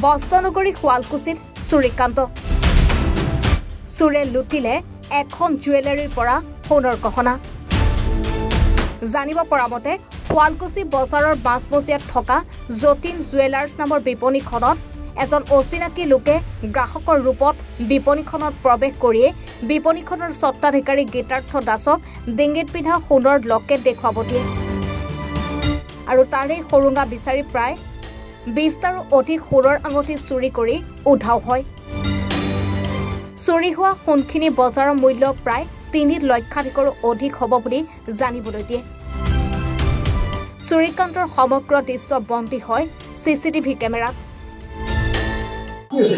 বস্ত্ৰনগৰী শুৱালকুছিত চুৰিকান্ত চুৰে লুটিলে এখন জুৱেলাৰীৰ পৰা সোণৰ গহনা জানিব পৰা মতে শুৱালকুছি বজাৰৰ বাছমজিয়াত থকা যতীন জুৱেলাৰ্ছ নামৰ বিপণীখনত এজন অচিনাকি লোকে গ্ৰাহকৰ ৰূপত বিপণীখনত প্ৰৱেশ কৰিয়ে বিপণীখনৰ স্বত্বাধিকাৰী গীতাৰ্থ দাসক ডিঙিত পিন্ধা সোণৰ লকেট দেখুৱাব দিয়ে আৰু তাৰে সৰুঙা বিচাৰি প্ৰায় 20টাৰো অধিক সোণৰ আঙঠি চুৰি কৰি উধাও হয় চুৰি হোৱা সোণখিনি বজাৰৰ মূল্য প্ৰায় 3 লক্ষাধিকৰো অধিক হ'ব বুলি জানিবলৈ দিয়ে চুৰিকান্তৰ সমগ্ৰ দৃশ্য বন্দী হয় চিচিটিভি কেমেৰাত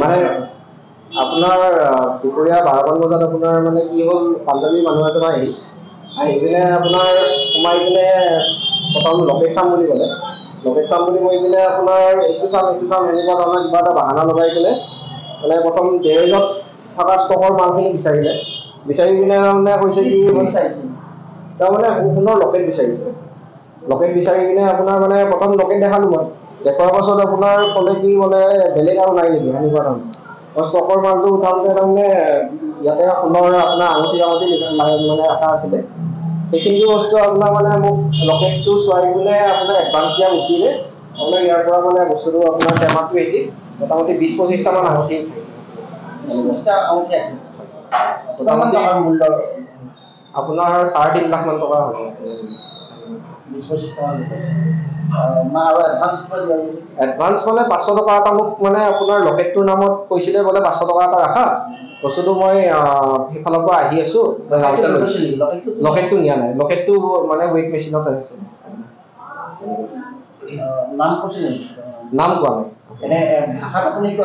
মানে আপোনাৰ দুপৰীয়া 12মান বজাত আপোনাৰ মানে কি হ'ল পাঞ্জাবী মানুহ এজন আহিলে আপোনাৰ সোমাই কিনে প্ৰথম লকেট চাম বুলি ক'লে লকেট চাম বুলি কৈ কিনে আপোনাৰ এইটো চাম এনেকুৱা ধৰণৰ কিবা এটা বাহানা লগাই কিনে মানে প্ৰথম গেৰেজত থকা ষ্টকৰ মালখিনি বিচাৰি কিনে মানে কৈছে কি বিচাৰিছে তাৰমানে সোণৰ লকেট বিচাৰিছে লকেট বিচাৰি কিনে আপোনাৰ মানে প্ৰথম লকেট দেখালোঁ মই দেখুৱাৰ পাছত আপোনাৰ ক'লে কি বোলে বেলেগ আৰু নাই নেকি এনেকুৱা ধৰণৰ ষ্টকৰ মালটো উঠাওঁতে তাৰমানে ইয়াতে সোণৰ আপোনাৰ আঙুঠি মানে ৰখা আছিলে সেইখিনি বস্তু আপোনাৰ মানে মোক লকেটটো চোৱাই কিনে আপোনাৰ এডভান্স দিয়া উঠিলে আপোনাৰ ইয়াৰ পৰা মানে বস্তুটো আপোনাৰ টেমাটো এটি মোটামুটি 20-25টামান আঙুঠি উঠাইছে আঙুঠি আছে মোটামুটি মূল্য আপোনাৰ 3.5 লাখ মান টকা হ'ব 20-25টামান উঠাইছে আৰু এডভান্স মানে 500 টকা এটা মোক মানে আপোনাৰ লকেটটোৰ নামত কৈছিলে বোলে 500 টকা এটা ৰাখা বস্তুটো মই সেইফালৰ পৰা আহি আছো লকেটটো নিয়া নাই লকেটটো মানে ৱেইট মেচিনত আছে নাম কোৱা নাই এনে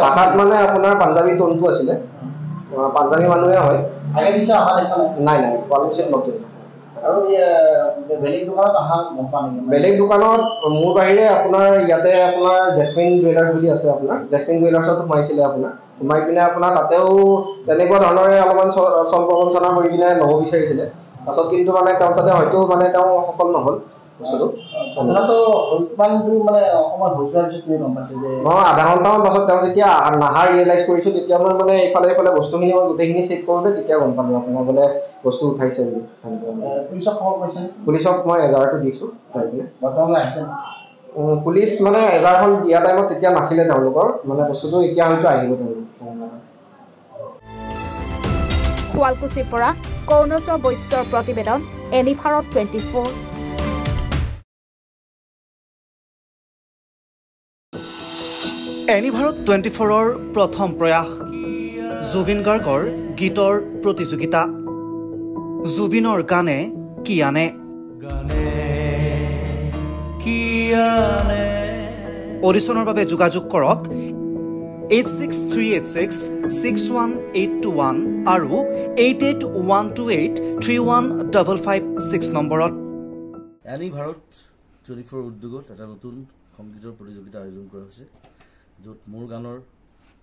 ভাষাত মানে আপোনাৰ পাঞ্জাবী টনটো আছিলে পাঞ্জাবী মানুহে হয় আগে পিছে অহা দেখা নাই শুৱালকুছিত নতুন আৰু বেলেগ দোকানত মোৰ বাহিৰে আপোনাৰ ইয়াতে আপোনাৰ জেছমিন জুৱেলাৰ্ছ বুলি আছে আপোনাৰ জেছমিন জুৱেলাৰ্ছত সোমাইছিলে আপোনাৰ সোমাই পিনে আপোনাৰ তাতেও তেনেকুৱা ধৰণৰে অলপমান চল প্ৰবঞ্চনা কৰি পিনে ল'ব বিচাৰিছিলে পাছত কিন্তু মানে তেওঁ তাতে হয়তো মানে তেওঁ সফল নহ'ল বস্তুটো মানে অকণমান হৈ যোৱাৰ পিছত গম পাইছে যে মই আধা ঘণ্টামান পাছত তেওঁ যেতিয়া নাহা ৰিয়েলাইজ কৰিছোঁ তেতিয়া মই মানে এইফালে বস্তুখিনি মই গোটেইখিনি চেক কৰোঁতে তেতিয়া গম পালোঁ আপোনাৰ বোলে বস্তু উঠাইছে বুলি পুলিচক খবৰ কৰিছে পুলিচক মই এজাহাৰটো দিছোঁ বৰ্তমানে আহিছে পুলিচ মানে এজাহাৰখন দিয়া টাইমত তেতিয়া নাছিলে তেওঁলোকৰ মানে বস্তুটো এতিয়া হয়তো আহিব তেওঁলোক শুৱালকুছিৰ পৰা কৌনজ বৈশ্যৰ প্ৰতিবেদন এনিভাৰত 24 এনিভাৰত 24ৰ প্ৰথম প্ৰয়াস জুবিন গাৰ্গৰ গীতৰ প্ৰতিযোগিতা জুবিনৰ গানে কি আনে অডিশ্যনৰ বাবে যোগাযোগ কৰক 8638661821 আৰু 8812831556 নম্বৰত এনিভাৰত 24 উদ্যোগত এটা নতুন সংগীতৰ প্ৰতিযোগিতা আয়োজন কৰা হৈছে য'ত মোৰ গানৰ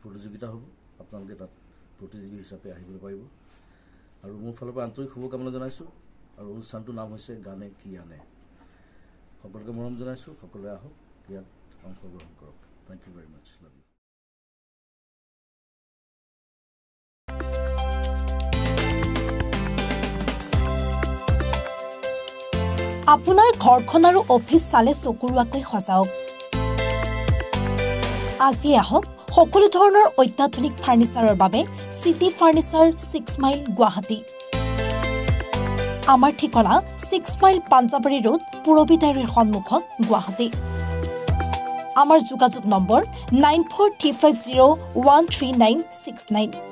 প্ৰতিযোগিতা হ'ব আপোনালোকে তাত প্ৰতিযোগী হিচাপে আহিবলৈ পাৰিব আৰু মোৰ ফালৰ পৰা আন্তৰিক শুভকামনা জনাইছোঁ আৰু অনুষ্ঠানটোৰ নাম হৈছে গানে কি আনে সকলোকে মৰম জনাইছোঁ সকলোৱে আহক ইয়াত অংশগ্ৰহণ কৰক thank you very much love you আপোনাৰ ঘৰখন আৰু অফিচ চালে চকুৰুৱাকৈ সজাওক আজি আহক সকলো ধৰণৰ অত্যাধুনিক ফাৰ্নিচাৰৰ বাবে সিটি ফাৰ্নিচাৰ 6 মাইল গুৱাহাটী আমাৰ ঠিকনা 6 মাইল পাঞ্জাবাৰী ৰোড পুৰবিদাৰীৰ সন্মুখত গুৱাহাটী আমাৰ যোগাযোগ নম্বৰ 9435013969